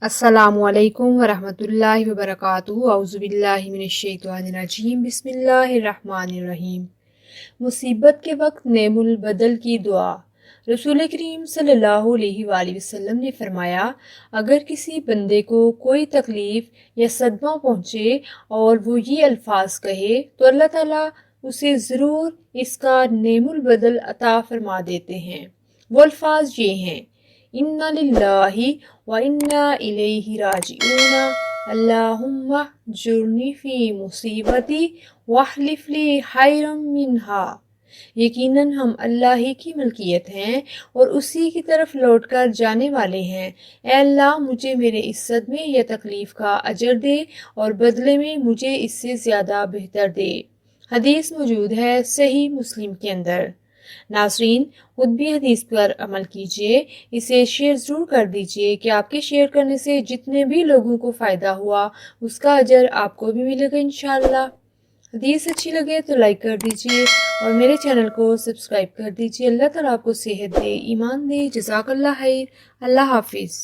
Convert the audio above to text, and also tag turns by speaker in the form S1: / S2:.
S1: अस्सलामु अलैकुम वरहमतुल्लाहि वबरकातुहू औज़ु बिल्लाहि मिनश्शैतानिर्रजीम बिस्मिल्लाहिर्रहमानिर्रहीम। मुसीबत के वक्त नेमुल बदल की दुआ। रसूल करीम सल्लल्लाहु अलैहि वसल्लम ने फरमाया, अगर किसी बंदे को कोई तकलीफ या सदमा पहुँचे और वो ये अल्फाज कहे तो अल्लाह ताला उसे ज़रूर इसका नेमुल बदल अता फरमा देते हैं। वो अल्फाज ये हैं: इन्ना लिल्लाहि व इन्ना इलैहि राजिऊन, अल्लाहुम्मा जुरनी फी मुसीबती वहलिफ ली खैरम मिन्हा। यकीनन हम अल्लाह ही की मलकियत हैं और उसी की तरफ लौटकर जाने वाले हैं। ए अल्लाह, मुझे मेरे इस सदमे या तकलीफ का अजर दे और बदले में मुझे इससे ज़्यादा बेहतर दे। हदीस मौजूद है सही मुस्लिम के अंदर। नाज़रीन, खुद भी हदीस पर अमल कीजिए, इसे शेयर ज़रूर कर दीजिए कि आपके शेयर करने से जितने भी लोगों को फ़ायदा हुआ उसका अजर आपको भी मिलेगा इंशाअल्लाह। हदीस अच्छी लगे तो लाइक कर दीजिए और मेरे चैनल को सब्सक्राइब कर दीजिए। अल्लाह ताला आपको सेहत दे, ईमान दे। जज़ाकल्लाह खैर। अल्लाह हाफिज़।